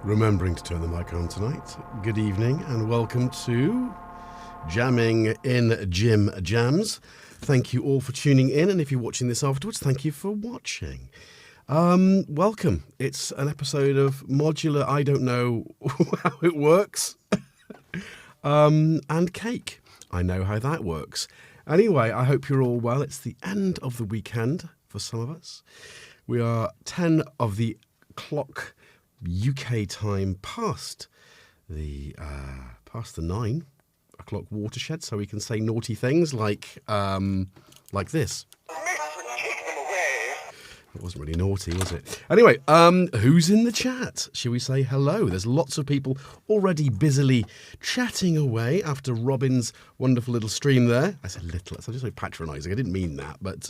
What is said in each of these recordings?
Remembering to turn the mic on tonight. Good evening and welcome to Jamming in Jimjams. Thank you all for tuning in, and if you're watching this afterwards, thank you for watching. Welcome. It's an episode of Modular, I don't know how it works, and cake. I know how that works. Anyway, I hope you're all well. It's the end of the weekend for some of us. We are 10 of the clock UK time past the 9 o'clock watershed, so we can say naughty things like this. It wasn't really naughty, was it? Anyway, who's in the chat? Shall we say hello? There's lots of people already busily chatting away after Robin's wonderful little stream there. I said little, that's just so patronising. I didn't mean that, but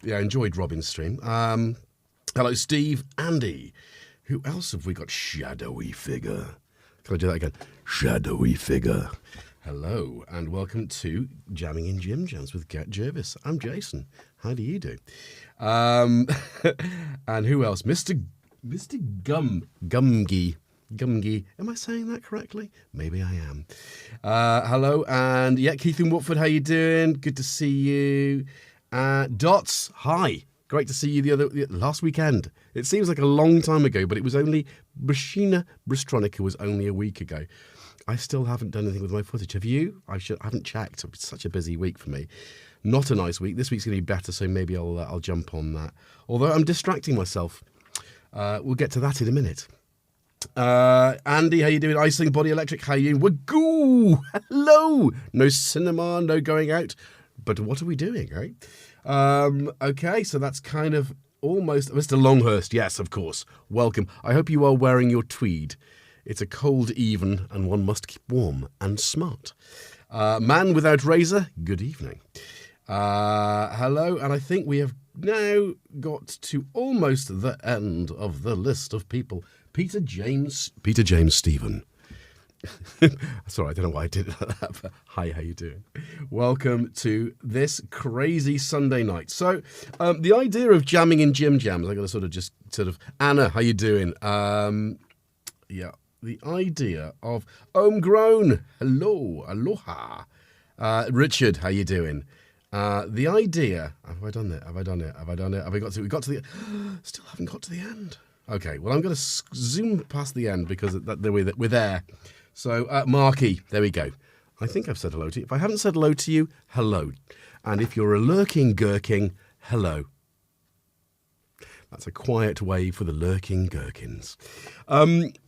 yeah, I enjoyed Robin's stream. Hello, Steve, Andy. Who else have we got? Shadowy Figure. Can I do that again? Shadowy Figure. Hello, and welcome to Jamming in Jimjams with GetJervis. I'm Jason. How do you do? And who else? Mr. Gumgy. Am I saying that correctly? Maybe I am. Hello, and yeah, Keith in Watford, how you doing? Good to see you. Dots, hi. Great to see you last weekend. It seems like a long time ago, but it was only Machina Bristronica was only a week ago. I still haven't done anything with my footage. Have you? I haven't checked. It's such a busy week for me. Not a nice week. This week's going to be better, so maybe I'll jump on that. Although I'm distracting myself. We'll get to that in a minute. Andy, how you doing? Icing Body Electric, how you doing? Wagoo! Hello! No cinema, no going out. But what are we doing, right? Okay, so that's kind of almost... Mr. Longhurst, yes, of course. Welcome. I hope you are wearing your tweed. It's a cold even, and one must keep warm and smart. Man without razor, good evening. Hello, and I think we have now got to almost the end of the list of people. Peter James Stephen. Sorry, I don't know why I did it like that, but hi, how you doing? Welcome to this crazy Sunday night. So, the idea of jamming in Jimjams, I got to Anna, how you doing? Yeah, the idea of homegrown. Hello, aloha. Richard, how you doing? The idea. Have I done it? Have I got to? We got to the. Still haven't got to the end. Okay, well, I'm going to zoom past the end because we're there. So, Marky, there we go. I think I've said hello to you. If I haven't said hello to you, hello. And if you're a lurking gherkin, hello. That's a quiet way for the lurking gherkins.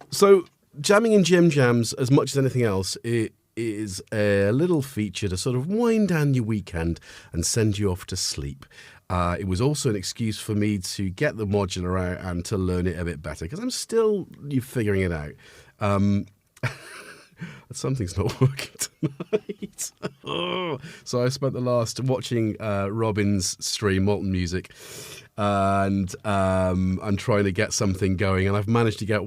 So, jamming in Jimjams, as much as anything else, it is a little feature to sort of wind down your weekend and send you off to sleep. It was also an excuse for me to get the modular out and to learn it a bit better, because I'm still figuring it out. Something's not working tonight. So I spent the last watching Robin's stream, Molten Music, and I'm trying to get something going, and I've managed to get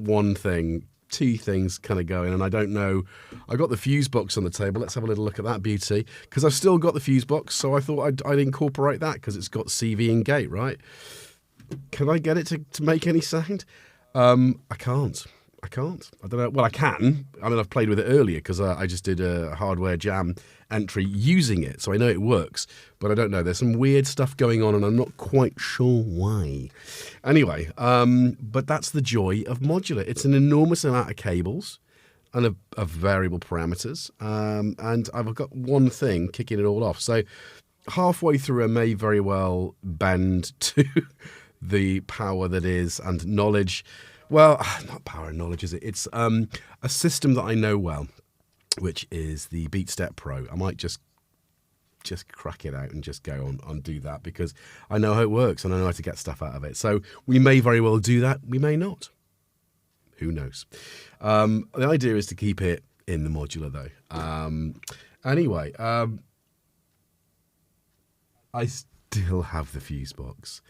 two things kind of going, and I don't know. I got the fuse box on the table. Let's have a little look at that beauty, because I've still got the fuse box, so I thought I'd incorporate that because it's got CV and gate, right? Can I get it to make any sound? I can't. I don't know. Well, I can. I mean, I've played with it earlier because I just did a hardware jam entry using it, so I know it works. But I don't know. There's some weird stuff going on, and I'm not quite sure why. Anyway, but that's the joy of modular. It's an enormous amount of cables and of variable parameters, and I've got one thing kicking it all off. So halfway through, I may very well bend to the power that is and knowledge. Well, not power and knowledge, is it? It's a system that I know well, which is the BeatStep Pro. I might just crack it out and just go on and do that, because I know how it works and I know how to get stuff out of it. So we may very well do that. We may not. Who knows? The idea is to keep it in the modular, though. Anyway, I still have the fuse box.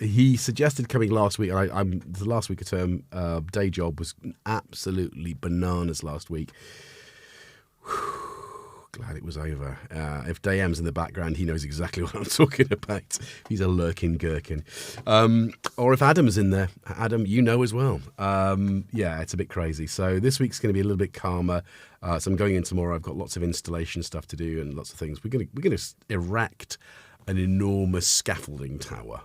He suggested coming last week. The last week of term day job was absolutely bananas last week. glad it was over. If Dayem's in the background, he knows exactly what I'm talking about. He's a lurking gherkin. Or if Adam's in there, Adam, you know as well. Yeah, it's a bit crazy. So this week's going to be a little bit calmer. So I'm going in tomorrow. I've got lots of installation stuff to do and lots of things. We're going to erect an enormous scaffolding tower.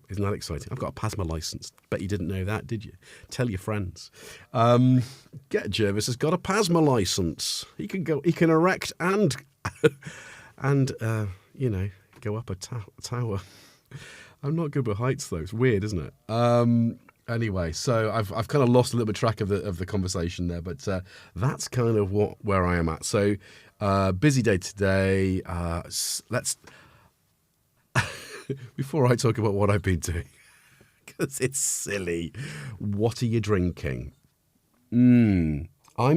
Isn't that exciting? I've got a PASMA license. Bet you didn't know that, did you? Tell your friends. GetJervis has got a PASMA license. He can erect and go up a tower. I'm not good with heights though. It's weird, isn't it? Anyway, so I've kind of lost a little bit track of the conversation there, but that's kind of where I am at. So busy day today. Let's. Before I talk about what I've been doing, because it's silly. What are you drinking? I'm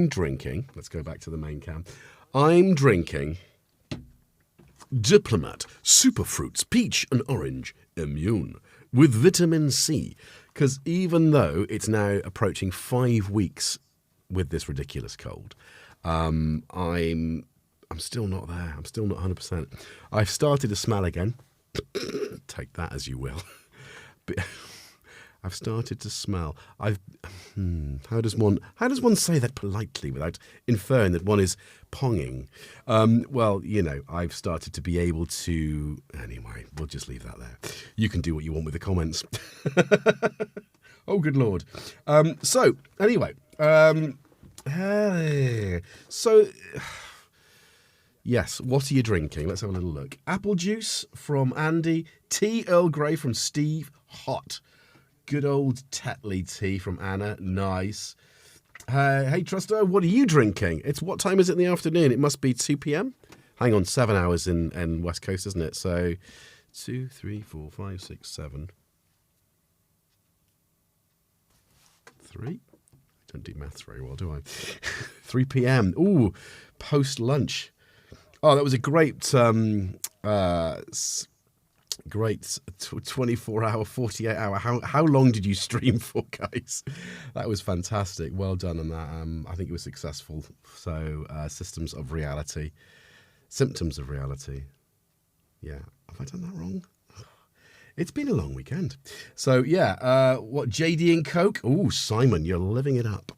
drinking. Let's go back to the main cam. I'm drinking Diplomat Superfruits Peach and Orange Immune with vitamin C. Because even though it's now approaching 5 weeks with this ridiculous cold, I'm still not there. I'm still not 100%. I've started to smell again. Take that as you will. But I've started to smell. How does one say that politely without inferring that one is ponging? Well, I've started to be able to. Anyway, we'll just leave that there. You can do what you want with the comments. Oh, good Lord. So anyway, yes, what are you drinking? Let's have a little look. Apple juice from Andy. Tea Earl Grey from Steve. Hot. Good old Tetley tea from Anna. Nice. Hey, Trusto, what are you drinking? What time is it in the afternoon? It must be 2 p.m. Hang on, 7 hours in West Coast, isn't it? So 2, 3, 4, 5, 6, 7. 3? I don't do maths very well, do I? 3 p.m. Ooh, post-lunch. Oh, that was a great 24-hour, 48-hour. How long did you stream for, guys? That was fantastic. Well done on that. I think it was successful. So, Symptoms of Reality. Yeah. Have I done that wrong? It's been a long weekend. So, yeah. What, JD and Coke? Ooh, Simon, you're living it up.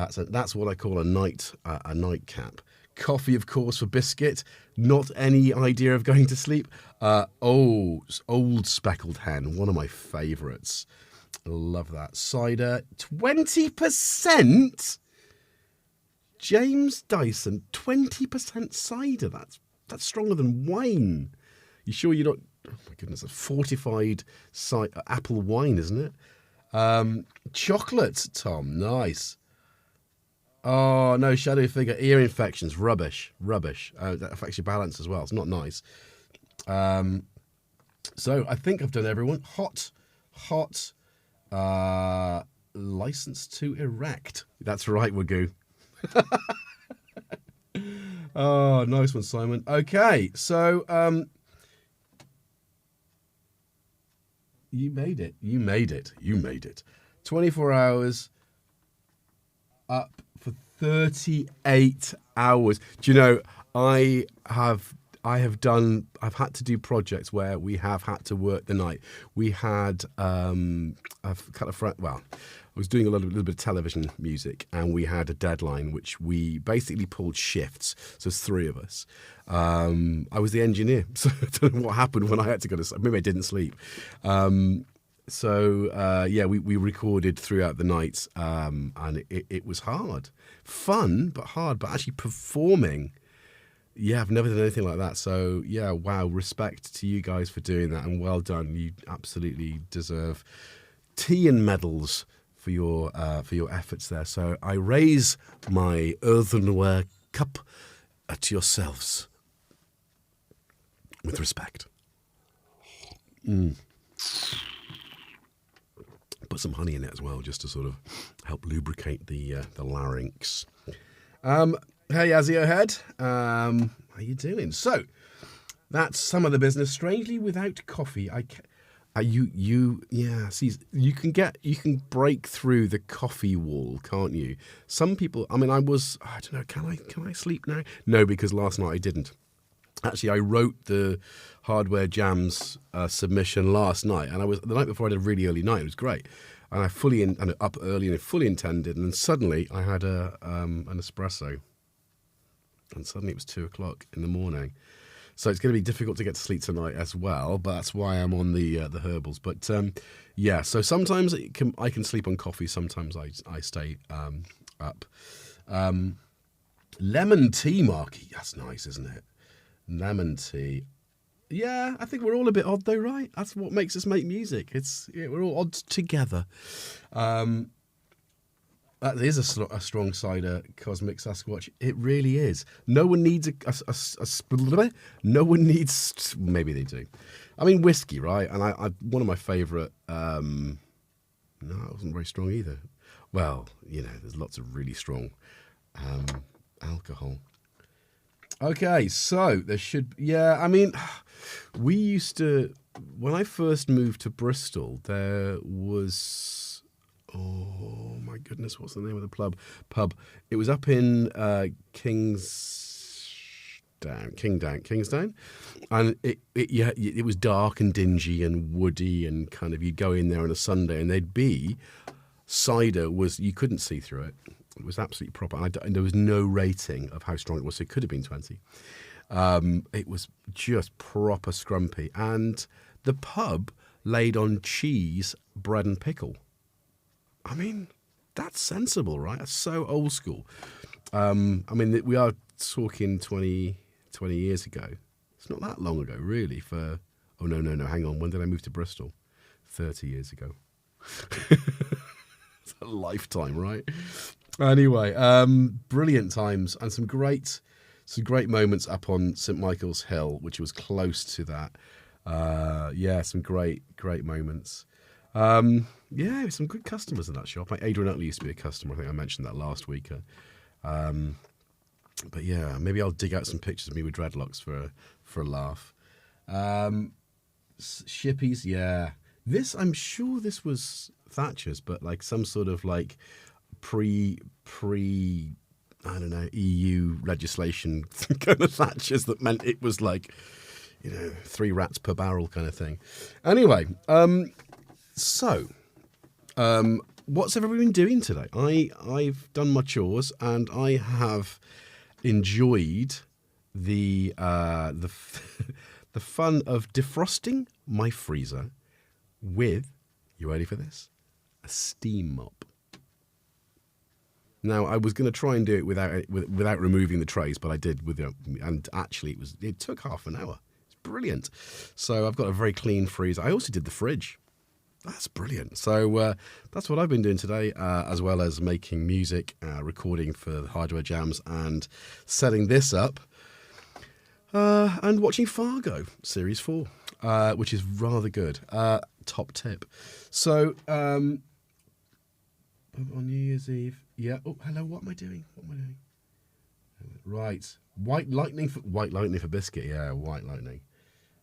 So that's what I call a nightcap. Coffee, of course, for biscuit. Not any idea of going to sleep. Old Speckled Hen, one of my favourites. Love that. Cider, 20%? James Dyson, 20% cider. That's stronger than wine. You sure you're not... Oh, my goodness, a fortified apple wine, isn't it? Chocolate, Tom, nice. Oh, no, shadow figure, ear infections, rubbish. That affects your balance as well. It's not nice. So I think I've done everyone. Hot, license to erect. That's right, Wagoo. Oh, nice one, Simon. Okay, so you made it. 24 hours up for 38 hours. Do you know, I've had to do projects where we have had to work the night. We had I was doing a little bit of television music, and we had a deadline which we basically pulled shifts. So it's 3 of us. I was the engineer, so I don't know what happened when I had to go to sleep. Maybe I didn't sleep. We recorded throughout the night, and it was hard. Fun, but hard. But actually performing, yeah, I've never done anything like that. So, yeah, wow, respect to you guys for doing that, and well done. You absolutely deserve tea and medals for your efforts there. So I raise my earthenware cup at yourselves with respect. Put some honey in it as well, just to sort of help lubricate the larynx. Hey, Azio Head, how you doing? So that's some of the business. Strangely, without coffee, See, you can break through the coffee wall, can't you? Some people, I mean, I don't know, can I sleep now? No, because last night I didn't. Actually, I wrote the Hardware Jams submission last night, and the night before I had a really early night. It was great, and and up early and I fully intended, and then suddenly I had an espresso, and suddenly it was 2:00 in the morning. So it's going to be difficult to get to sleep tonight as well, but that's why I'm on the herbals. But so sometimes I can sleep on coffee. Sometimes I stay up. Lemon tea, Marky. That's nice, isn't it? Lemon tea. Yeah, I think we're all a bit odd though, right? That's what makes us make music. We're all odd together. That is a strong cider, Cosmic Sasquatch. It really is. No one needs no one needs. Maybe they do. I mean, whiskey, right? And I one of my favourite. No, it wasn't very strong either. Well, there's lots of really strong alcohol. Okay, so there should. Yeah, I mean, we used to. When I first moved to Bristol, there was. Oh my goodness, what's the name of the pub? It was up in Kingsdown, and it was dark and dingy and woody, and kind of you'd go in there on a Sunday and there'd be cider you couldn't see through it. It was absolutely proper. And there was no rating of how strong it was, so it could have been 20. It was just proper scrumpy, and the pub laid on cheese, bread and pickle. I mean, that's sensible, right? That's so old school. I mean, we are talking 20 years ago. It's not that long ago, really. Oh, no. Hang on. When did I move to Bristol? 30 years ago. It's a lifetime, right? Anyway, brilliant times and some great moments up on St. Michael's Hill, which was close to that. Some great moments. Some good customers in that shop. Like Adrian Utley used to be a customer. I think I mentioned that last week. But yeah, maybe I'll dig out some pictures of me with dreadlocks for a laugh. Shippies, yeah. I'm sure this was Thatcher's, but like some sort of like pre I don't know, EU legislation kind of Thatcher's that meant it was like 3 rats per barrel kind of thing. Anyway, So, what's everybody been doing today? I've done my chores and I have enjoyed the fun of defrosting my freezer with, you ready for this? A steam mop. Now, I was going to try and do it without removing the trays, but I did and actually it took half an hour. It's brilliant. So I've got a very clean freezer. I also did the fridge. That's brilliant. So that's what I've been doing today, as well as making music, recording for the Hardware Jams, and setting this up, and watching Fargo Series 4, which is rather good. Top tip. So on New Year's Eve, yeah. Oh, hello. What am I doing? Right. White lightning for biscuit. Yeah, white lightning.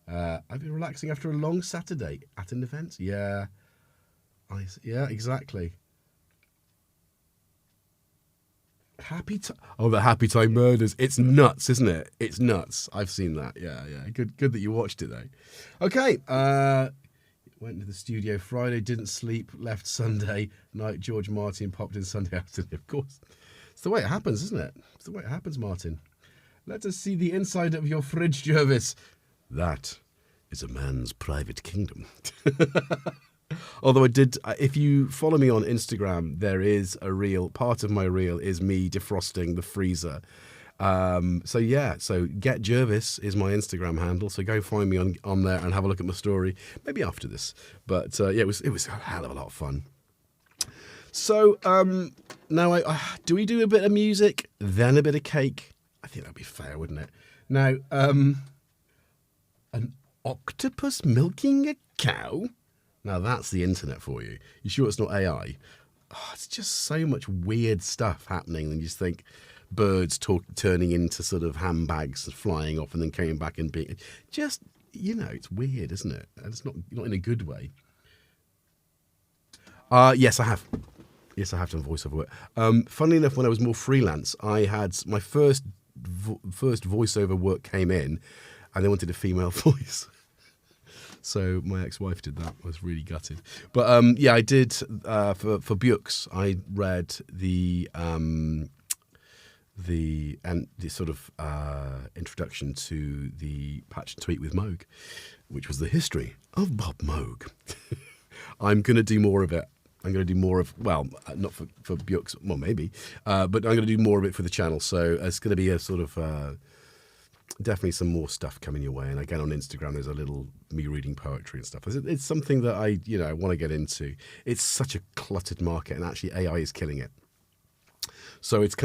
I've been relaxing after a long Saturday at an event. Yeah, exactly. The Happy Time Murders. It's nuts, isn't it? It's nuts. I've seen that. Yeah. Good that you watched it though. Okay. Went to the studio Friday, didn't sleep, left Sunday night. George Martin popped in Sunday afternoon. Of course, it's the way it happens, isn't it? It's the way it happens, Martin. Let us see the inside of your fridge, Jervis. That is a man's private kingdom. Although if you follow me on Instagram, there is a reel. Part of my reel is me defrosting the freezer. So GetJervis is my Instagram handle. So go find me on there and have a look at my story. Maybe after this. But it was a hell of a lot of fun. So now, do we do a bit of music, then a bit of cake? I think that'd be fair, wouldn't it? Now, an octopus milking a cow? Now that's the internet for you. You sure it's not AI? Oh, it's just so much weird stuff happening, and you just think turning into sort of handbags, flying off, and then coming back and being just you know, it's weird, isn't it? And it's not in a good way. Yes, I have. Yes, I have done voiceover work. Funnily enough, when I was more freelance, I had my first voiceover work came in, and they wanted a female voice. So my ex-wife did that. I was really gutted. But yeah, I did for Bux. I read the sort of introduction to the Patch and Tweet with Moog, which was the history of Bob Moog. I'm going to do more of it. I'm going to do more of, well, not for Bux, well, maybe, but I'm going to do more of it for the channel. So it's going to be a sort of, definitely some more stuff coming your way. And again, on Instagram, there's a little me reading poetry and stuff. It's something that I want to get into. It's such a cluttered market, and actually AI is killing it. So it's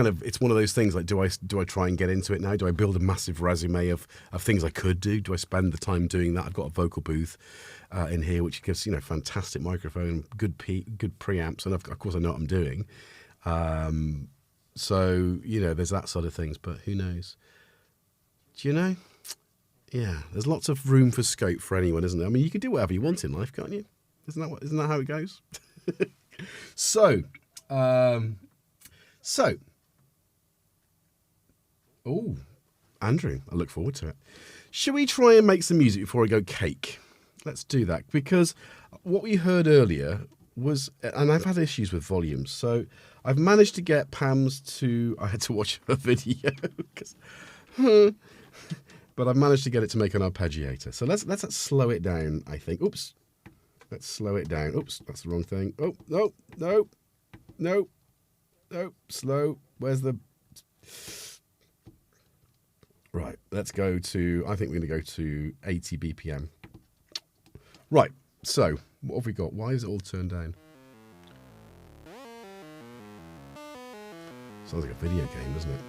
one of those things like, do I try and get into it now? Do I build a massive resume of things I could do? Do I spend the time doing that? I've got a vocal booth in here, which gives, fantastic microphone, good preamps, and of course I know what I'm doing. So, there's that sort of things, but who knows? Do you know? Yeah, there's lots of room for scope for anyone, isn't there? I mean, you can do whatever you want in life, can't you? Isn't that how it goes? So, oh, Andrew, I look forward to it. Should we try and make some music before I go cake? Let's do that, because what we heard earlier was, and I've had issues with volumes, so I've managed to get Pam's I had to watch a video, but I've managed to get it to make an arpeggiator. So let's slow it down, I think. Oops. Let's slow it down. Oops, that's the wrong thing. Oh, no. Slow. Where's the... Right, let's go to... I think we're going to go to 80 BPM. Right, so what have we got? Why is it all turned down? Sounds like a video game, doesn't it?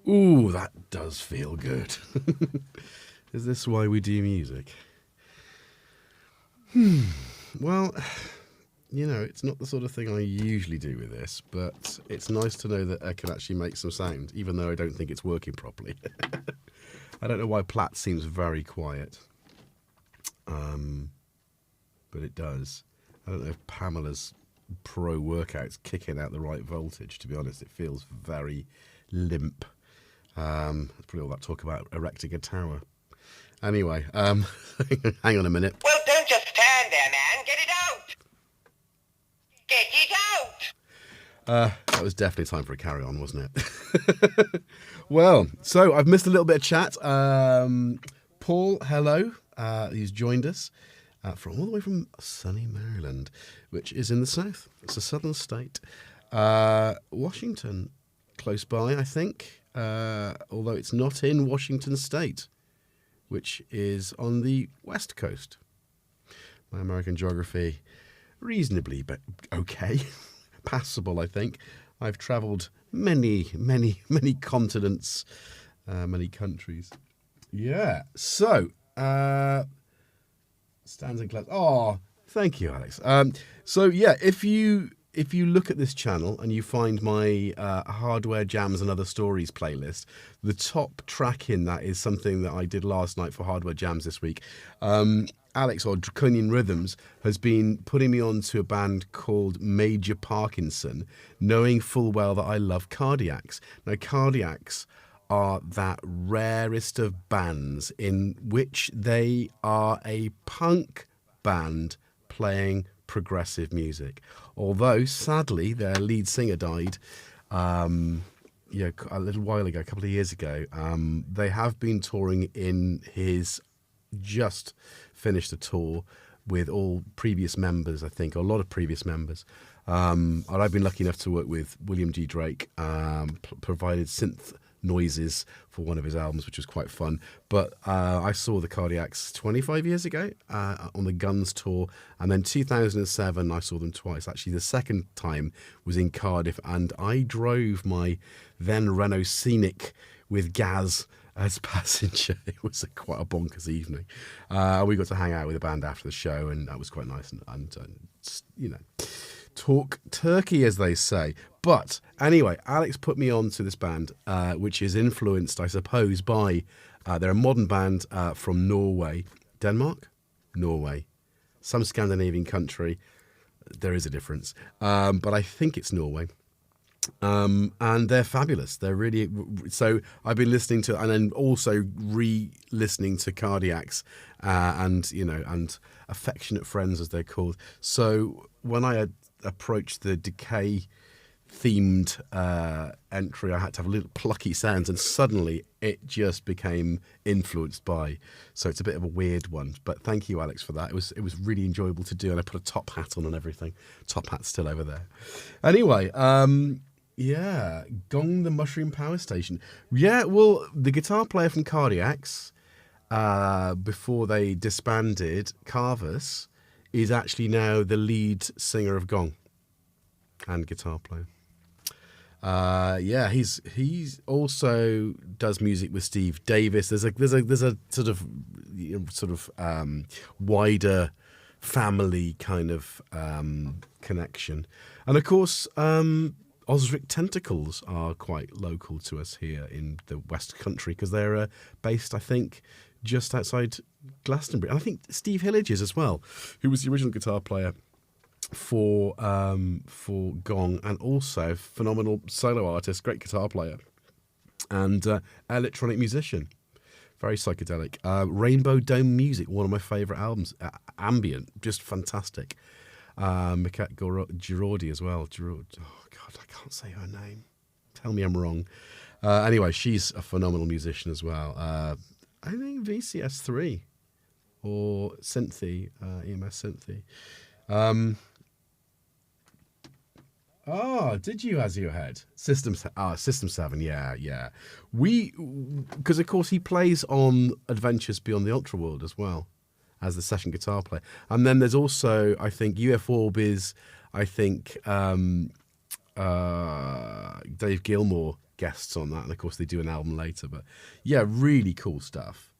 Ooh, that does feel good. Is this why we do music? Well, you know, it's not the sort of thing I usually do with this, but it's nice to know that I can actually make some sound, even though I don't think it's working properly. I don't know why Platt seems very quiet, but it does. I don't know if Pamela's pro workout's kicking out the right voltage. To be honest, it feels very limp. That's probably all that talk about erecting a tower. Anyway, hang on a minute. Well, don't just stand there, man. Get it out. Get it out. That was definitely time for a carry-on, wasn't it? Well, so I've missed a little bit of chat. Paul, hello. He's joined us from all the way from sunny Maryland, which is in the south. It's a southern state. Washington, close by, I think, although it's not in Washington State, which is on the west coast. My American geography, reasonably, but okay. Passable, I think. I've travelled many continents, many countries. Yeah. So, stands and claps. Oh, thank you, Alex. So yeah, if you look at this channel and you find my Hardware Jams and Other Stories playlist, the top track in that is something that I did last night for Hardware Jams this week. Alex, or Draconian Rhythms, has been putting me on to a band called Major Parkinson, knowing full well that I love Cardiacs. Now, Cardiacs are that rarest of bands in which they are a punk band playing progressive music. Although, sadly, their lead singer died a little while ago, a couple of years ago. They have been touring in his just finished a tour with all previous members, I think, or a lot of previous members. And I've been lucky enough to work with William G. Drake, provided synth noises for one of his albums, which was quite fun. But I saw the Cardiacs 25 years ago on the Guns tour, and then 2007 I saw them twice. Actually, the second time was in Cardiff, and I drove my then Renault Scenic with Gaz as passenger. It was quite a bonkers evening. We got to hang out with the band after the show, and that was quite nice and you know, talk turkey, as they say. But anyway, Alex put me on to this band, which is influenced, I suppose, by they're a modern band from Norway. Denmark? Norway. Some Scandinavian country. There is a difference. But I think it's Norway. And they're fabulous. They're really, so I've been listening to, and then also re-listening to Cardiacs, and, you know, and Affectionate Friends, as they're called. So when I had approached the Decay themed entry, I had to have a little plucky sounds, and suddenly it just became influenced by. So it's a bit of a weird one, but thank you, Alex, for that. It was really enjoyable to do, and I put a top hat on and everything. Top hat's still over there. Anyway, yeah, Gong the Mushroom Power Station. Yeah, well, the guitar player from Cardiacs, before they disbanded, Carvus, is actually now the lead singer of Gong and guitar player. Yeah, he's also does music with Steve Davis. There's a sort of wider family kind of connection, and of course Osric Tentacles are quite local to us here in the West Country, because they're based, I think, just outside Glastonbury. And I think Steve Hillage is as well, who was the original guitar player for Gong, and also phenomenal solo artist, great guitar player, and electronic musician, very psychedelic. Rainbow Dome Music, one of my favourite albums, ambient, just fantastic. Miquette Girardi as well. Oh God, I can't say her name. Tell me I'm wrong. Anyway, she's a phenomenal musician as well. I think VCS3 or Synthy, EMS Synthy. Did you as your head? System 7, yeah. Because of course he plays on Adventures Beyond the Ultra World as well as the session guitar player. And then there's also, I think, UF Orb is, I think, Dave Gilmour guests on that, and of course they do an album later. But yeah, really cool stuff.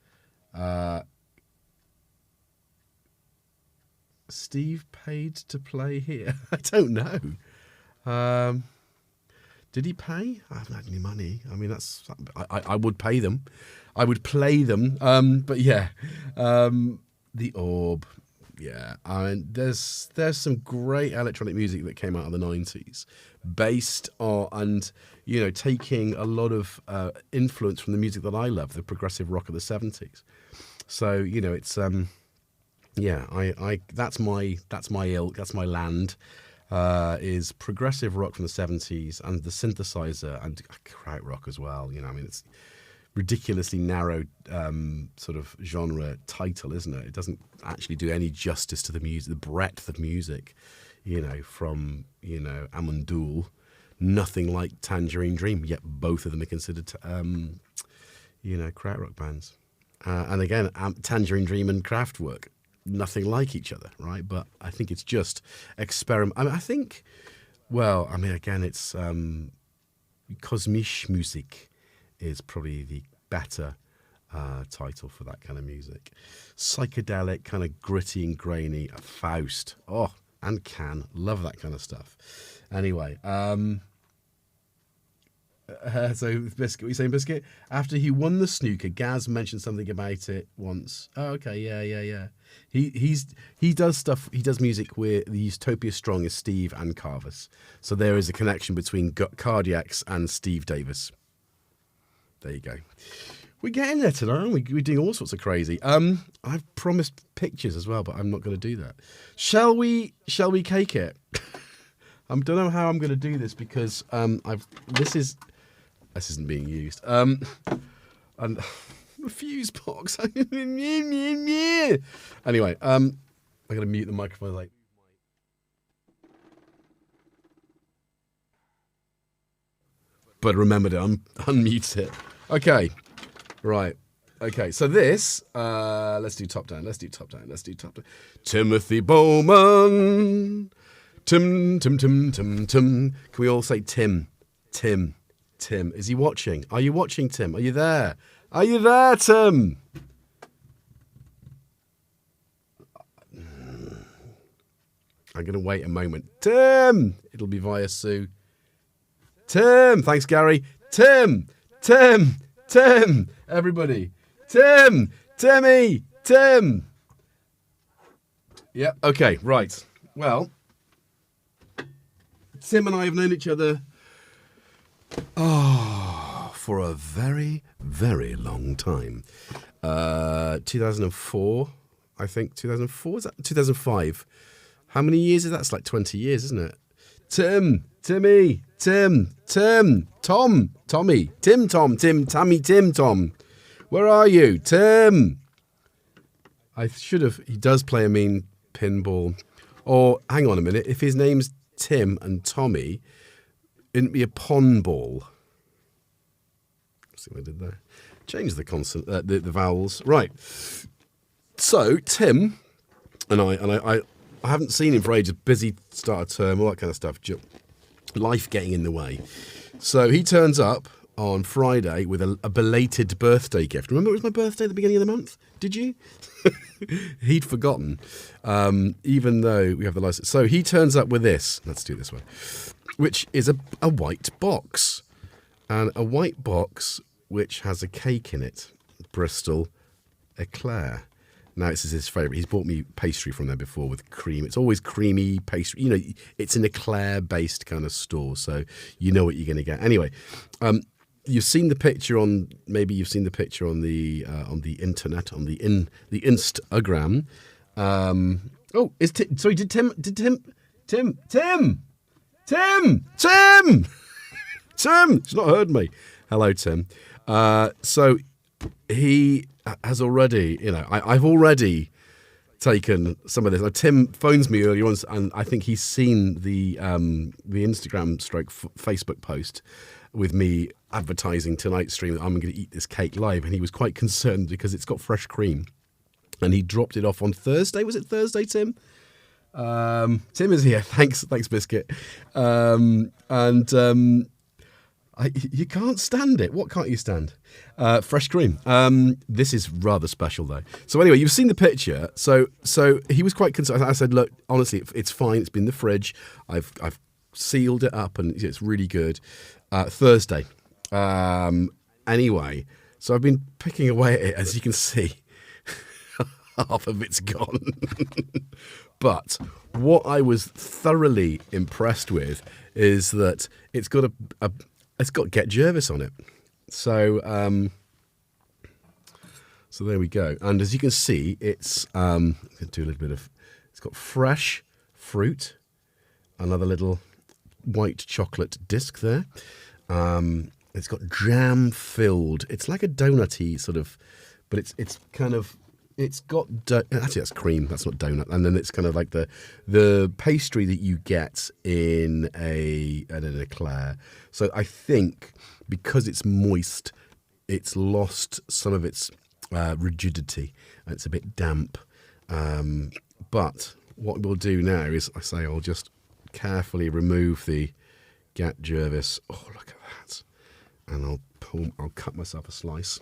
Steve paid to play here. I don't know. Did he pay? I haven't had any money. I mean, I would pay them. I would play them. But yeah, the Orb. Yeah, I mean, there's some great electronic music that came out of the 90s, based on, and taking a lot of influence from the music that I love, the progressive rock of the 70s. So it's yeah, I that's my ilk, that's my land. Is progressive rock from the 70s and the synthesizer and krautrock as well. I mean, it's ridiculously narrow sort of genre title, isn't it? It doesn't actually do any justice to the music, the breadth of music, from, Amandoul, nothing like Tangerine Dream, yet both of them are considered, krautrock bands. And again, Tangerine Dream and Kraftwerk, nothing like each other, right? But I think it's just experiment. I mean, again, it's Kosmische Musik is probably the better title for that kind of music. Psychedelic, kind of gritty and grainy. Faust, and Can, love that kind of stuff. Anyway, so Biscuit, what are you saying, Biscuit? After he won the snooker, Gaz mentioned something about it once. Oh, okay, yeah. He does stuff. He does music with the Utopia Strong is Steve and Carvis. So there is a connection between Cardiacs and Steve Davis. There you go. We're getting there tonight, aren't we? We're doing all sorts of crazy. I've promised pictures as well, but I'm not going to do that. Shall we cake it? I don't know how I'm going to do this because this isn't being used. And a fuse box. Anyway, I'm going to mute the microphone. But remember to unmute it. Okay. Right. Okay. So this, let's do top down. Timothy Bowman. Tim. Can we all say Tim? Tim. Is he watching? Are you watching, Tim? Are you there? Are you there, Tim? I'm going to wait a moment. Tim! It'll be via Sue. Tim! Thanks, Gary. Tim! Everybody. Timmy! Tim! Yep, okay, right. Well, Tim and I have known each other for a very, very long time. 2004, I think. 2004? Is that 2005? How many years is that? It's like 20 years, isn't it? Tim, Timmy, Tim, Tom, Tommy, Tim, Tom, Tammy, Tim, Tom. Where are you? Tim. He does play a mean pinball. Or, hang on a minute, if his name's Tim and Tommy, it'd be a pon ball. Let's see what I did there. Change the consonant, the vowels. Right. So, Tim and I haven't seen him for ages. Busy start of term, all that kind of stuff. Life getting in the way. So he turns up on Friday with a belated birthday gift. Remember it was my birthday at the beginning of the month? Did you? He'd forgotten, even though we have the license. So he turns up with this. Let's do it this way. Which is a white box. And a white box which has a cake in it. Bristol Eclair. Now, this is his favourite. He's bought me pastry from there before with cream. It's always creamy pastry. You know, it's an eclair-based kind of store, so you know what you're going to get. Anyway, you've seen the picture on. Maybe you've seen the picture on the internet, on the Instagram. Did Tim? He's not heard me. Hello, Tim. So he has already, I've already taken some of this. Tim phones me earlier on, and I think he's seen the Instagram / Facebook post with me advertising tonight's stream that I'm going to eat this cake live, and he was quite concerned because it's got fresh cream, and he dropped it off on Thursday. Was it Thursday, Tim? Tim is here. Thanks, Biscuit. You can't stand it. What can't you stand? Fresh cream. This is rather special, though. So anyway, you've seen the picture. So he was quite concerned. I said, look, honestly, it's fine. It's been in the fridge. I've sealed it up, and it's really good. Thursday. Anyway, so I've been picking away at it, as you can see. Half of it's gone. But what I was thoroughly impressed with is that it's got it's got GetJervis on it. So so there we go. And as you can see, it's I'm gonna do a little bit of. It's got fresh fruit, another little white chocolate disc there. It's got jam filled. It's like a donutty sort of, but it's kind of. It's got actually that's cream. That's not donut. And then it's kind of like the pastry that you get in an eclair. So I think because it's moist, it's lost some of its rigidity. And it's a bit damp. But what we'll do now is I'll just carefully remove the GetJervis. Oh, look at that! And I'll cut myself a slice.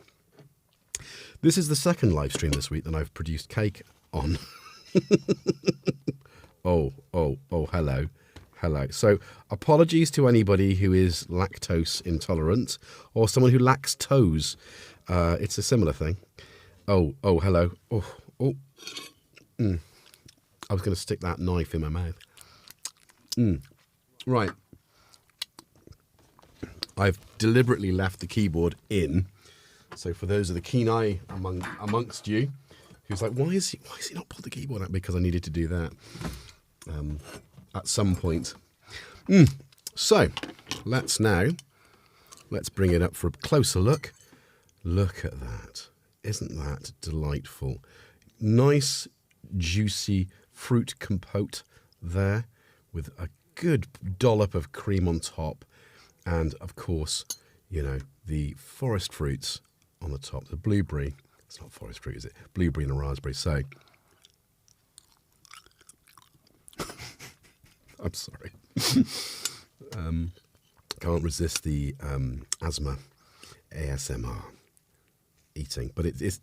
This is the second live stream this week that I've produced cake on. Oh, hello. So apologies to anybody who is lactose intolerant or someone who lacks toes. It's a similar thing. Oh, hello. I was going to stick that knife in my mouth. Right. I've deliberately left the keyboard in. So for those of the keen eye amongst you, who's like, why is he not pulled the keyboard out? Because I needed to do that at some point. So let's bring it up for a closer look. Look at that. Isn't that delightful? Nice, juicy fruit compote there with a good dollop of cream on top. And of course, the forest fruits on the top, the blueberry. It's not forest fruit, is it? Blueberry and a raspberry. So, I'm sorry. Can't resist the asthma ASMR eating, but it's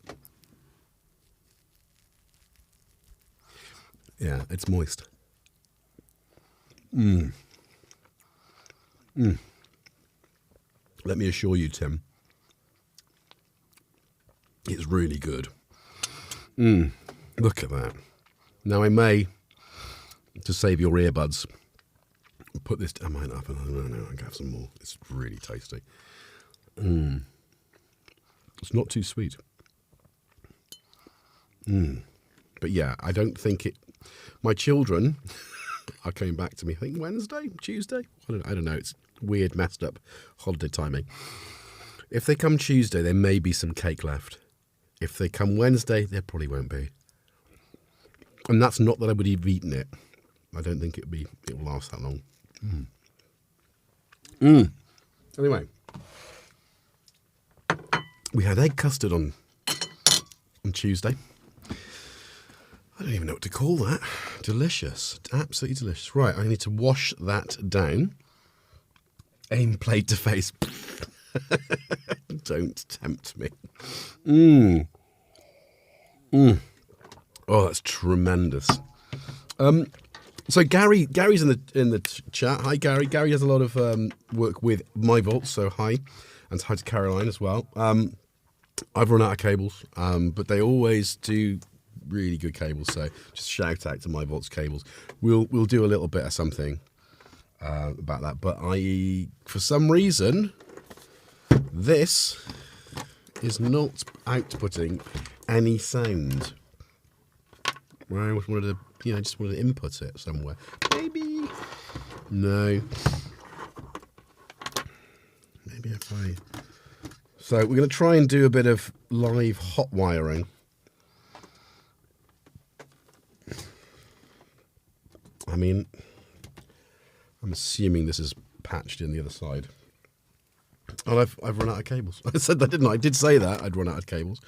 yeah, it's moist. Let me assure you, Tim. It's really good. Look at that. Now I may, to save your earbuds, put this. I might have. No, I can have some more. It's really tasty. It's not too sweet. But yeah, I don't think it. My children are coming back to me. I think Wednesday, Tuesday. I don't know. It's weird, messed up holiday timing. If they come Tuesday, there may be some cake left. If they come Wednesday, there probably won't be. And that's not that I would have eaten it. I don't think it'll last that long. Anyway, we had egg custard on Tuesday. I don't even know what to call that. Delicious. Absolutely delicious. Right, I need to wash that down. Aim played to face. Don't tempt me. Oh, that's tremendous. So Gary's in the chat. Hi, Gary. Gary does a lot of work with my vaults, so hi, and hi to Caroline as well. I've run out of cables, but they always do really good cables. So just shout out to my vaults cables. We'll do a little bit of something about that. But for some reason, this is not outputting any sound. I just wanted to input it somewhere. Maybe. No. Maybe if So we're going to try and do a bit of live hot wiring. I mean, I'm assuming this is patched in the other side. Oh, I've run out of cables. I said that, didn't I? I did say that I'd run out of cables.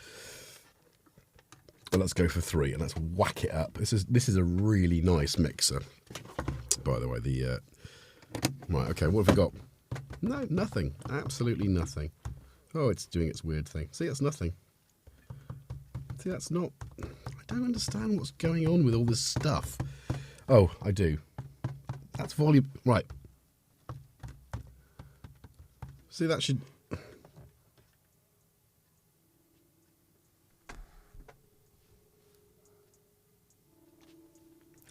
And let's go for 3 and let's whack it up. This is a really nice mixer. By the way, right, okay, what have we got? No, nothing. Absolutely nothing. Oh, it's doing its weird thing. See, that's nothing. See, that's not... I don't understand what's going on with all this stuff. Oh, I do. That's volume... Right. See, that should...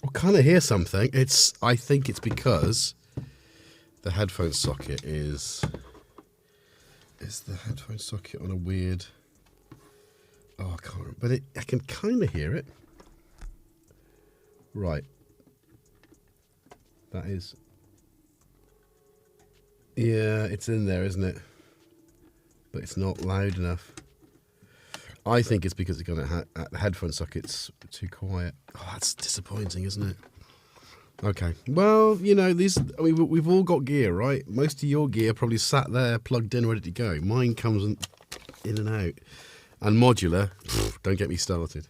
I kind of hear something. I think it's because the headphone socket is the headphone socket on a weird... Oh, I can't remember. But I can kind of hear it. Right. That is... Yeah, it's in there, isn't it? But it's not loud enough. I think it's because it's got the headphone socket's too quiet. Oh, that's disappointing, isn't it? Okay. Well, you know, we've all got gear, right? Most of your gear probably sat there, plugged in, ready to go. Mine comes in and out. And modular, don't get me started.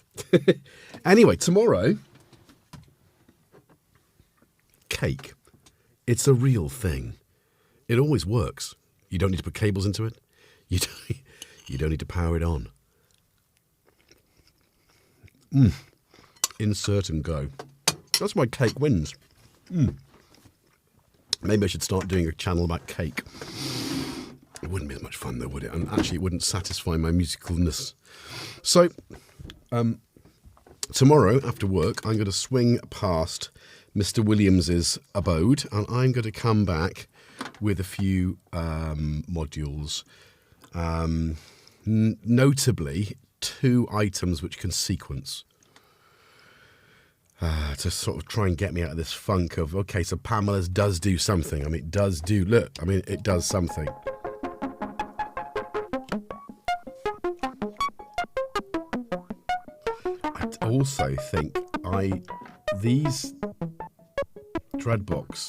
Anyway, tomorrow, cake. It's a real thing. It always works. You don't need to put cables into it. You don't need to power it on. Insert and go. That's why cake wins. Maybe I should start doing a channel about cake. It wouldn't be as much fun though, would it? And actually it wouldn't satisfy my musicalness. So, tomorrow after work, I'm going to swing past Mr. Williams's abode and I'm going to come back with a few modules. Notably, 2 items which can sequence. To sort of try and get me out of this funk of, okay, so Pamela's does do something. I mean, it does do, look, I mean, it does something. I also think these Dreadbox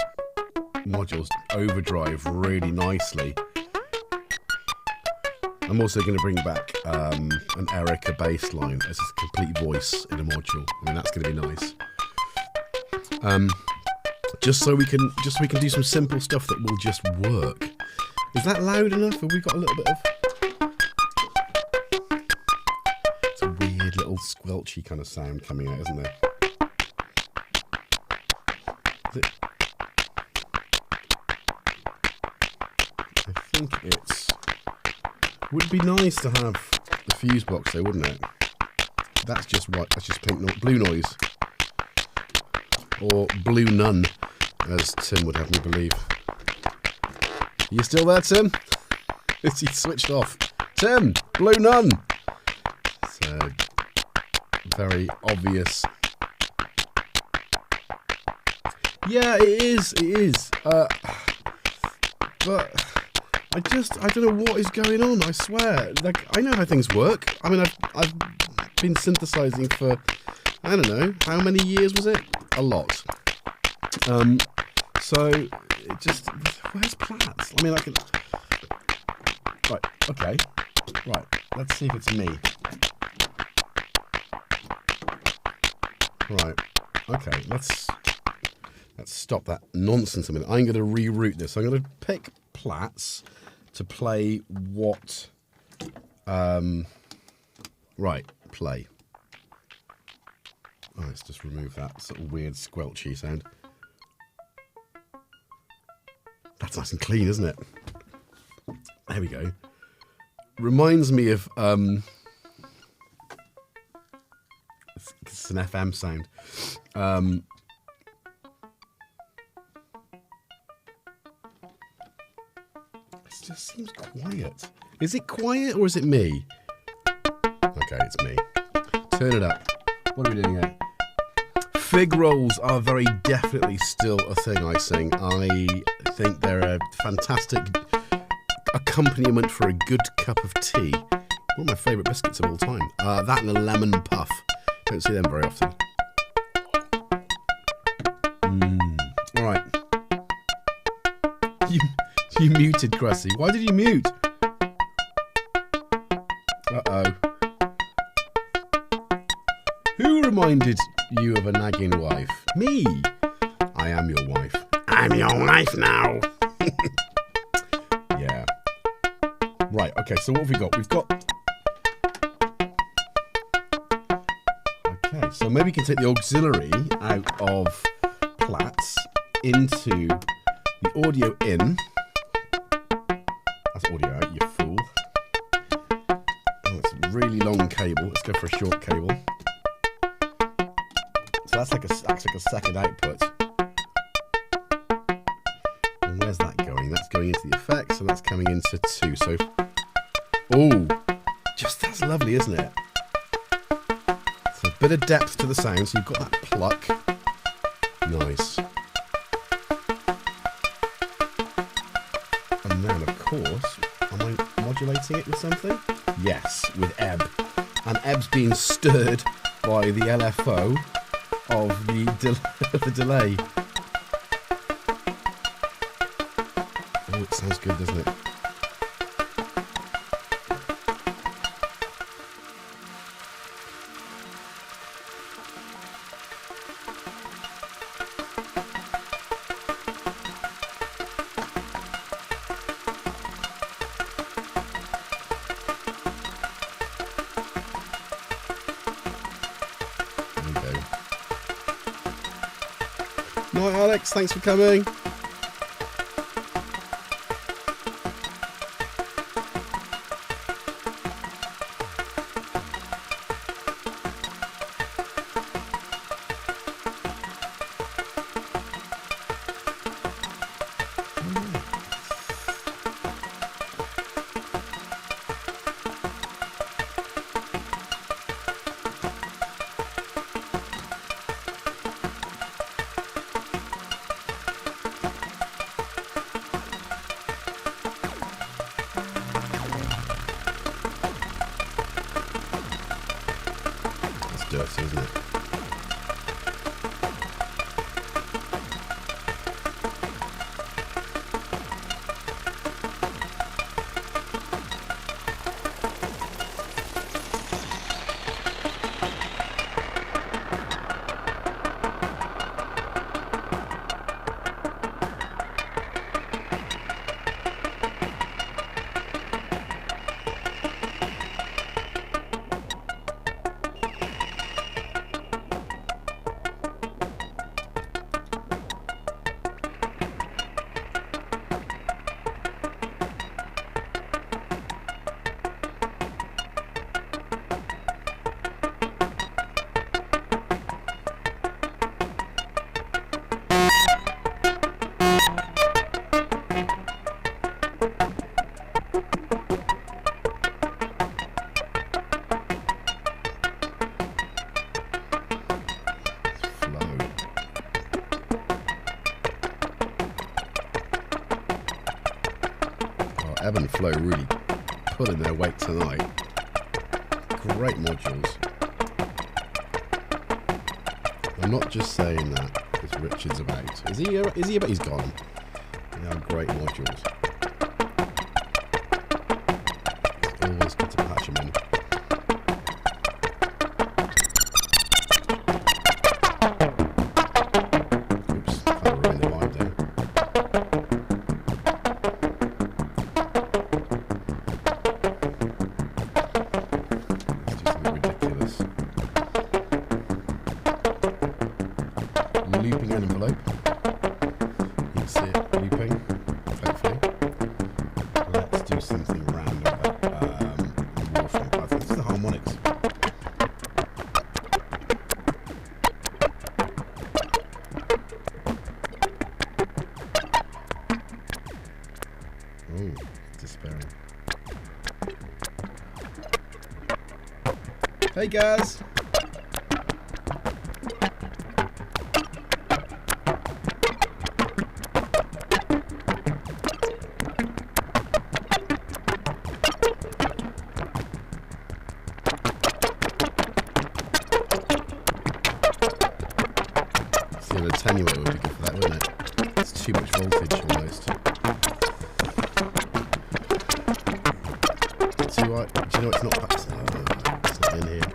modules overdrive really nicely. I'm also going to bring back an Erica bass line as a complete voice in a module. I mean, that's going to be nice. Just so we can do some simple stuff that will just work. Is that loud enough? Have we got a little bit of... It's a weird little squelchy kind of sound coming out, isn't there? Is it? I think it's... Would be nice to have the fuse box though, wouldn't it? That's just white. That's just pink blue noise, or blue none, as Tim would have me believe. Are you still there, Tim? Is he switched off? Tim, blue none. It's very obvious. Yeah, it is. It is. But. I don't know what is going on, I swear. Like, I know how things work. I mean, I've been synthesizing for, I don't know, how many years was it? A lot. So, it just, where's Platts? I mean, I can, right, okay. Right, let's see if it's me. Right, okay, let's stop that nonsense a minute. I'm going to reroute this. I'm going to pick Platts to play what... right, play. Oh, let's just remove that sort of weird squelchy sound. That's nice and clean, isn't it? There we go. Reminds me of... it's an FM sound. It just seems quiet. Is it quiet or is it me? Okay, it's me. Turn it up. What are we doing here? Fig rolls are very definitely still a thing I sing. I think they're a fantastic accompaniment for a good cup of tea. One of my favourite biscuits of all time. That and a lemon puff. Don't see them very often. Alright. You muted, Cressy. Why did you mute? Uh-oh. reminded you of a nagging wife? Me. I am your wife. I'm your wife now. Yeah. Right, okay, so what have we got? We've got... Okay, so maybe you can take the auxiliary out of Platts into the audio in. That's audio out, you fool. Oh, it's a really long cable. Let's go for a short cable. So that's like a second output. And where's that going? That's going into the effects, and that's coming into 2. So, oh, just that's lovely, isn't it? So a bit of depth to the sound. So you've got that pluck. Nice. And then, of course, am I modulating it with something? Yes, with ebb. And ebb's being stirred by the LFO of the delay. Oh, it sounds good, doesn't it? Night, Alex, thanks for coming. Dirty, isn't it? Ebb and Flow really pulling their weight tonight. Great modules. I'm not just saying that because Richard's about. Is he about? He's gone. They are great modules. It's always good to patch them in. Oops, kind of ruined the vibe there. Looping an envelope. You can see it looping, hopefully. Let's do something random like Warframe. I think it's the harmonics. Oh, despairing. Hey guys! An attenuator would be good for that, wouldn't it? It's too much voltage almost. Do you know it's not in here?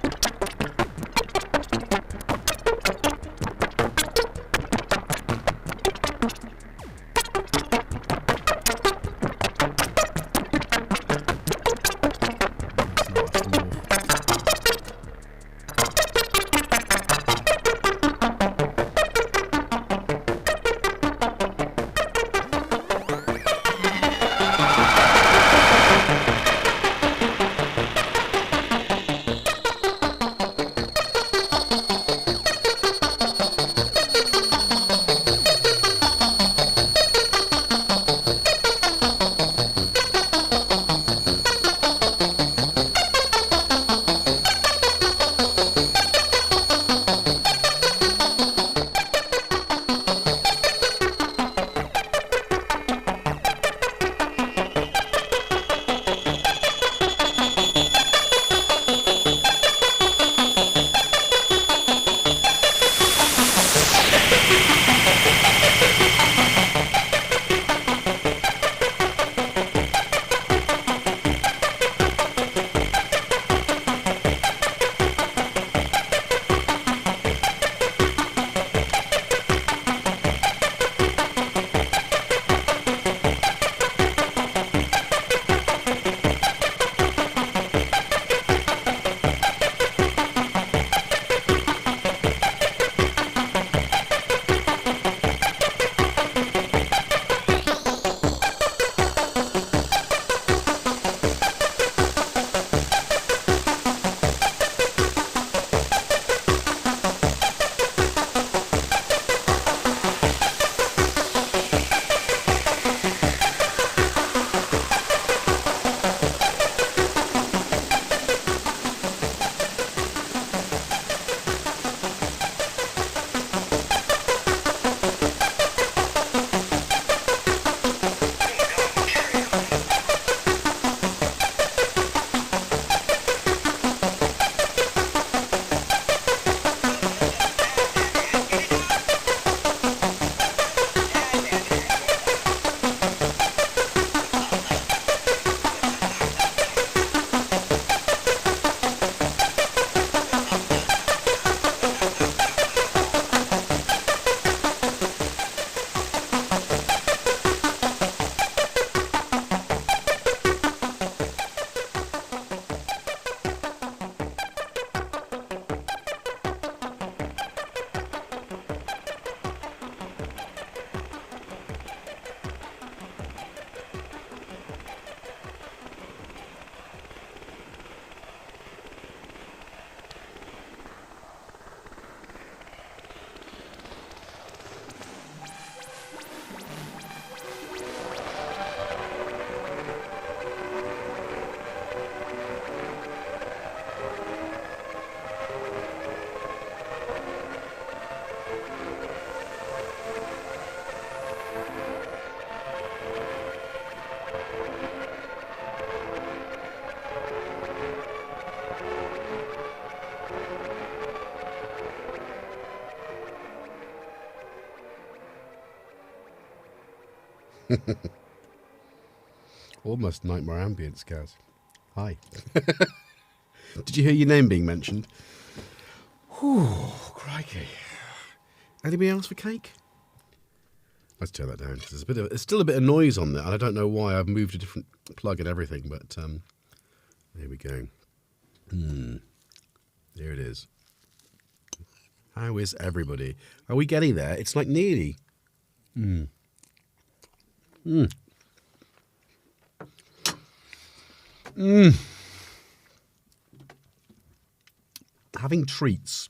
Almost nightmare ambience, guys. Hi. Did you hear your name being mentioned? Whew, crikey. Anybody else for cake? Let's turn that down. There's still a bit of noise on there, and I don't know why. I've moved a different plug and everything, but there we go. There it is. How is everybody? Are we getting there? It's like nearly. Having treats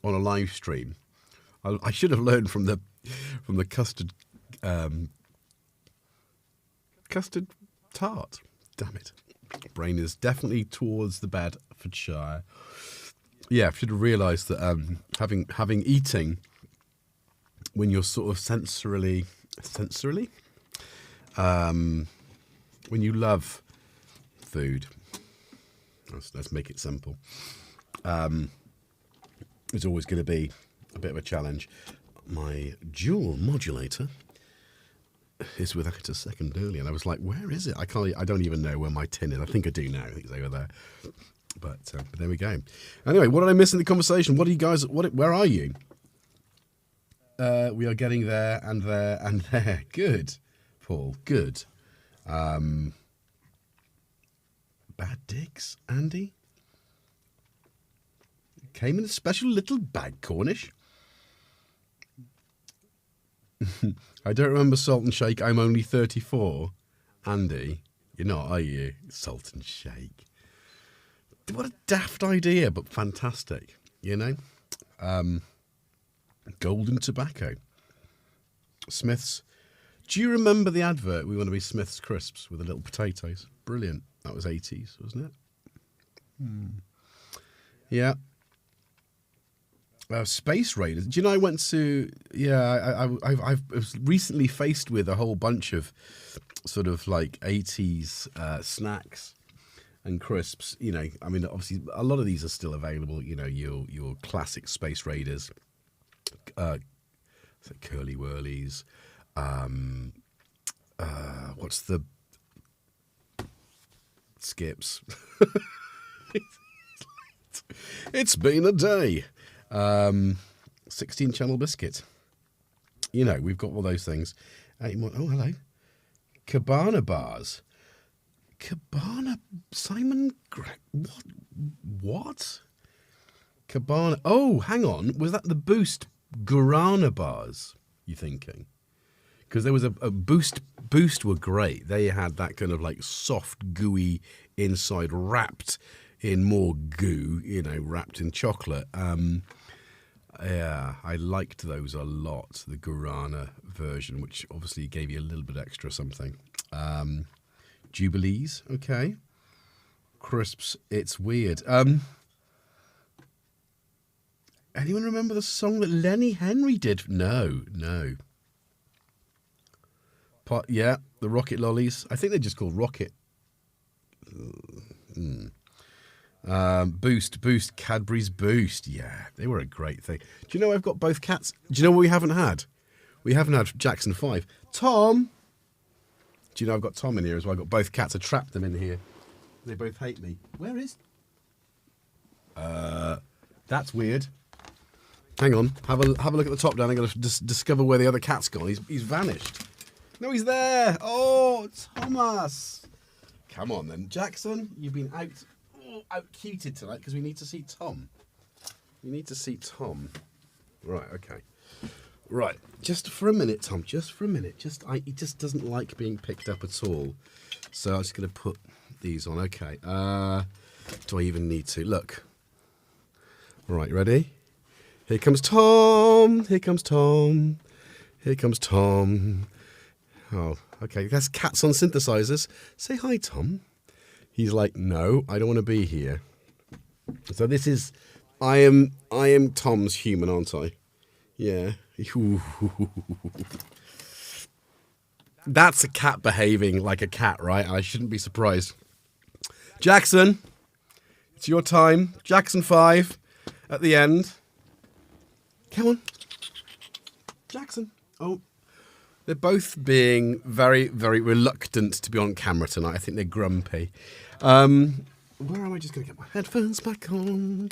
on a live stream. I should have learned from the custard tart. Damn it. Brain is definitely towards the Bedfordshire. Yeah, I should have realised that having eating when you're sort of sensorily, when you love food, let's make it simple, it's always going to be a bit of a challenge. My dual modulator is without a second earlier, and I was like, where is it? I don't even know where my tin is. I think I do now. I think it's over there. But there we go. Anyway, what did I miss in the conversation? What are you guys? Where are you? We are getting there and there and there. Good, Paul. Good. Bad digs, Andy. Came in a special little bag, Cornish. I don't remember Salt and Shake. I'm only 34. Andy, you're not, are you? Salt and Shake. What a daft idea, but fantastic, you know? Golden tobacco. Smith's. Do you remember the advert? We want to be Smith's Crisps with the little potatoes. Brilliant. That was 80s, wasn't it? Yeah. Space Raiders. Do you know I went to... Yeah, I was recently faced with a whole bunch of sort of like 80s snacks and crisps. You know, I mean, obviously, a lot of these are still available. You know, your classic Space Raiders, Curly Whirlies. What's the... Skips. It's been a day. 16 channel biscuit. You know, we've got all those things. Oh, hello. Cabana bars. Cabana Simon what? Cabana. Oh, hang on. Was that the Boost Guarana bars, you thinking? Because there was a Boost were great. They had that kind of like soft, gooey inside wrapped in more goo, you know, wrapped in chocolate. Yeah, I liked those a lot, the Guarana version, which obviously gave you a little bit extra something. Jubilees, okay. Crisps, it's weird. Anyone remember the song that Lenny Henry did? No. Yeah, the Rocket Lollies. I think they're just called Rocket. Boost, Cadbury's Boost. Yeah, they were a great thing. Do you know I've got both cats? Do you know what we haven't had? We haven't had Jackson 5. Tom! Do you know I've got Tom in here as well? I've got both cats. I trapped them in here. They both hate me. Where is... that's weird. Hang on. Have a look at the top down. I'm going to discover where the other cat's gone. He's vanished. No, he's there. Oh, Thomas. Come on then. Jackson, you've been out-cuted tonight because we need to see Tom. We need to see Tom. Right, okay. Right, just for a minute, Tom. Just for a minute. He just doesn't like being picked up at all. So I'm just going to put these on. Okay. Do I even need to? Look. All right, ready? Here comes Tom. Here comes Tom. Here comes Tom. Oh, okay. That's cats on synthesizers. Say hi, Tom. He's like, no, I don't want to be here. So this is, I am Tom's human, aren't I? Yeah. That's a cat behaving like a cat, right? I shouldn't be surprised. Jackson, it's your time. Jackson 5 at the end. Come on. Jackson. Oh. They're both being very, very reluctant to be on camera tonight. I think they're grumpy. Where am I? Just going to get my headphones back on.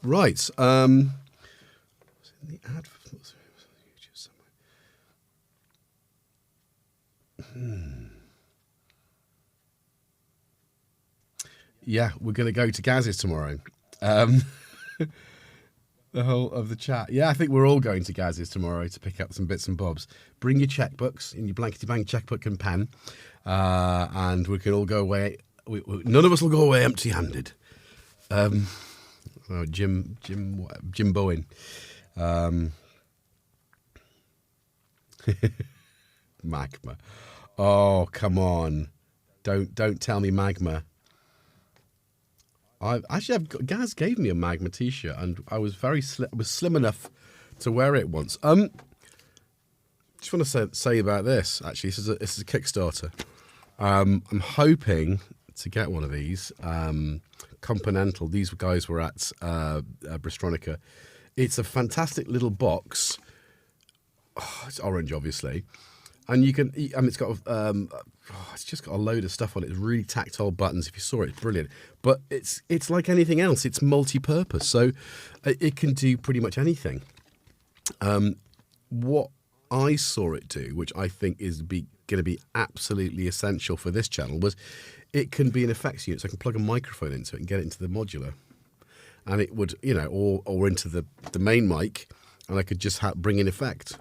Right. Was it in the ad? Yeah, we're going to go to Gaz's tomorrow. The whole of the chat. Yeah, I think we're all going to Gaz's tomorrow to pick up some bits and bobs. Bring your checkbooks in your blankety-blank checkbook and pen, and we can all go away. None of us will go away empty-handed. Jim Bowen. Magma. Oh, come on! Don't tell me Magma. Gaz gave me a Magma T-shirt, and I was slim enough to wear it once. Just want to say about this. Actually, this is a Kickstarter. I'm hoping to get one of these. Continental. These guys were at Bristronica. It's a fantastic little box. Oh, it's orange, obviously, and you can. It's got. It's just got a load of stuff on it. It's really tactile buttons. If you saw it, it's brilliant. But it's like anything else. It's multi-purpose, so it can do pretty much anything. What I saw it do, which I think is going to be absolutely essential for this channel, was it can be an effects unit. So I can plug a microphone into it and get it into the modular, and it would, or into the main mic, and I could just bring in effect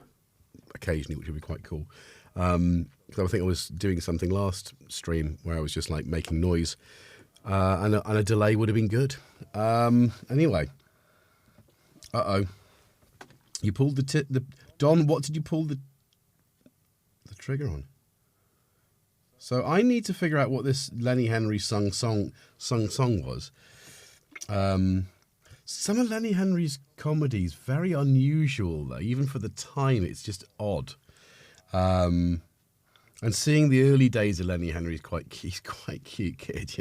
occasionally, which would be quite cool. Because I think I was doing something last stream where I was just like making noise, and a delay would have been good. Anyway, you pulled the Don. What did you pull the trigger on? So I need to figure out what this Lenny Henry sung song was. Some of Lenny Henry's comedies very unusual though, even for the time. It's just odd. And seeing the early days of Lenny Henry is he's quite cute kid,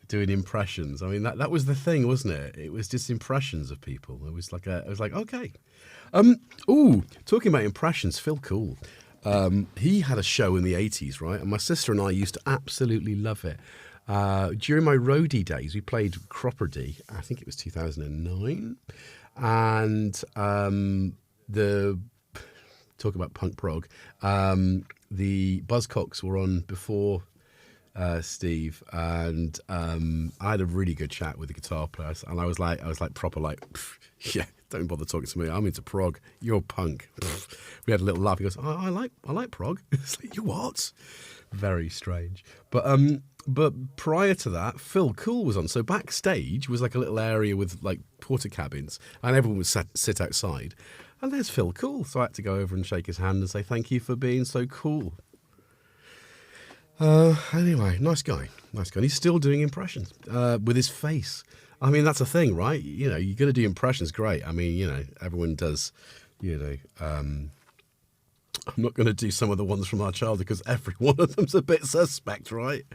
doing impressions. I mean, that was the thing, wasn't it? It was just impressions of people. It was like okay. Talking about impressions, Phil Cool. He had a show in the 80s, right? And my sister and I used to absolutely love it. During my roadie days, we played Cropperdy. I think it was 2009. And talk about punk prog. The Buzzcocks were on before Steve, and I had a really good chat with the guitar player, and I was like proper like, yeah, don't bother talking to me. I'm into prog. You're punk. We had a little laugh. He goes, I like prog. It's like, you what? Very strange. But prior to that, Phil Cool was on. So backstage was like a little area with like porta cabins, and everyone would sit outside. And there's Phil Cool. So I had to go over and shake his hand and say, thank you for being so cool. Anyway, nice guy. Nice guy. And he's still doing impressions with his face. I mean, that's a thing, right? You're going to do impressions, great. I mean, everyone does, I'm not going to do some of the ones from our childhood because every one of them's a bit suspect, right?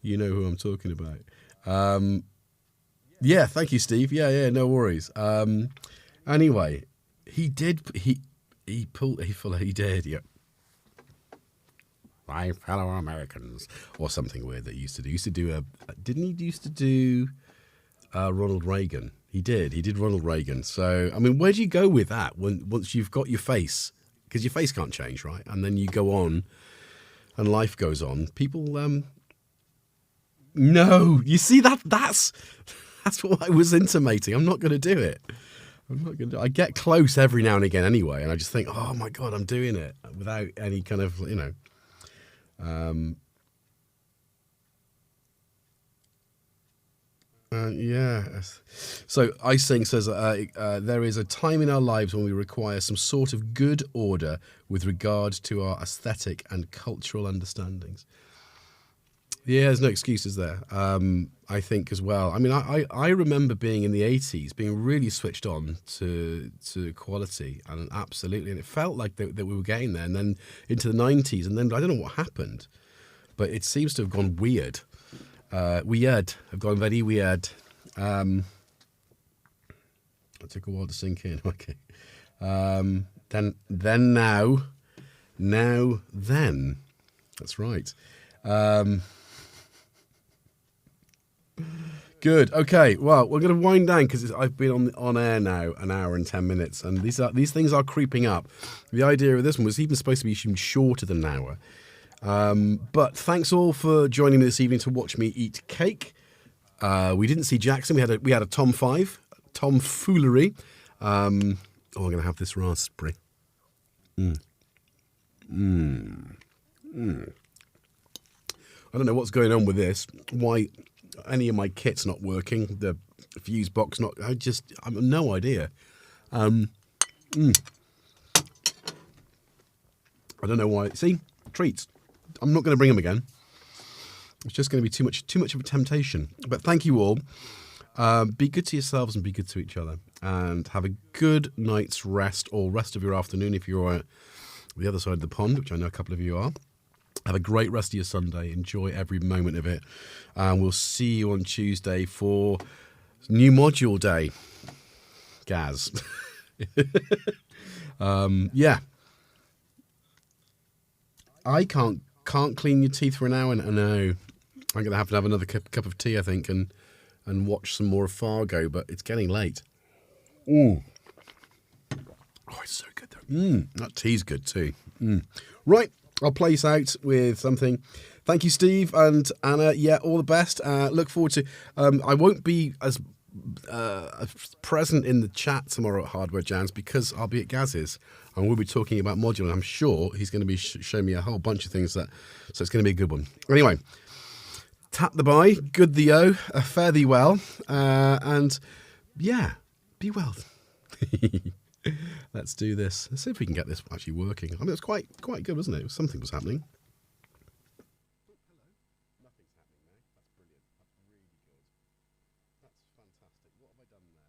You know who I'm talking about. Yeah, thank you, Steve. Yeah, no worries. Anyway, he did, he did, yeah. My fellow Americans, or something weird that he used to do. He used to do didn't he used to do Ronald Reagan? He did Ronald Reagan. So, I mean, where do you go with that once you've got your face? Because your face can't change, right? And then you go on and life goes on. People, no, you see that's what I was intimating. I'm not going to do it. I get close every now and again anyway, and I just think, oh my God, I'm doing it without any kind of, yeah. So Icing says there is a time in our lives when we require some sort of good order with regard to our aesthetic and cultural understandings. Yeah, there's no excuses there. I think as well. I mean, I remember being in the 80s, being really switched on to quality, and absolutely, and it felt like that we were getting there, and then into the 90s, and then I don't know what happened, but it seems to have gone weird. I've gone very weird. It took a while to sink in. Okay. Then, now, then. That's right. Good. Okay. Well, we're going to wind down because I've been on air now an hour and 10 minutes, and these things are creeping up. The idea of this one was even supposed to be even shorter than an hour. But thanks all for joining me this evening to watch me eat cake. We didn't see Jackson. We had a tomfoolery. I'm going to have this raspberry. I don't know what's going on with this. Why any of my kit's not working? The fuse box not. I have no idea. I don't know why. See, treats. I'm not going to bring them again. It's just going to be too much of a temptation. But thank you all. Be good to yourselves and be good to each other. And have a good night's rest or rest of your afternoon if you're at the other side of the pond, which I know a couple of you are. Have a great rest of your Sunday. Enjoy every moment of it. And we'll see you on Tuesday for new module day. Gaz. Yeah. I can't clean your teeth for an hour. No. I'm going to have another cup of tea, I think, and watch some more Fargo, but it's getting late. Oh, it's so good, though. That tea's good, too. Right, I'll play us out with something. Thank you, Steve and Anna. Yeah, all the best. Look forward to... I won't be as present in the chat tomorrow at Hardware Jams because I'll be at Gaz's and we'll be talking about modular, and I'm sure he's going to be showing me a whole bunch of things so it's going to be a good one. Anyway... Tap the bye, good the o, fare thee well, and yeah, be well. Let's do this. Let's see if we can get this actually working. I mean, it's quite good, wasn't it? Something was happening. Nothing's happening now. That's brilliant. That's really good. That's fantastic. What have I done there?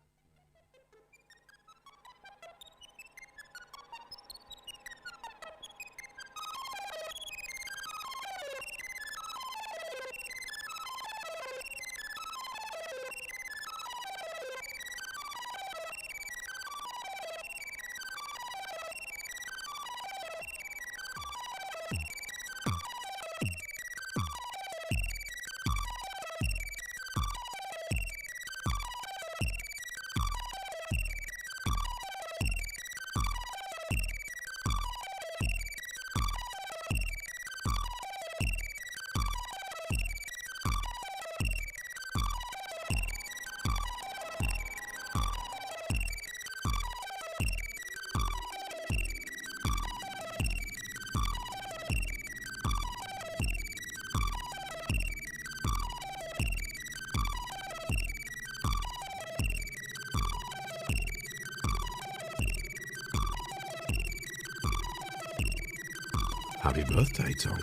Happy birthday, Tom.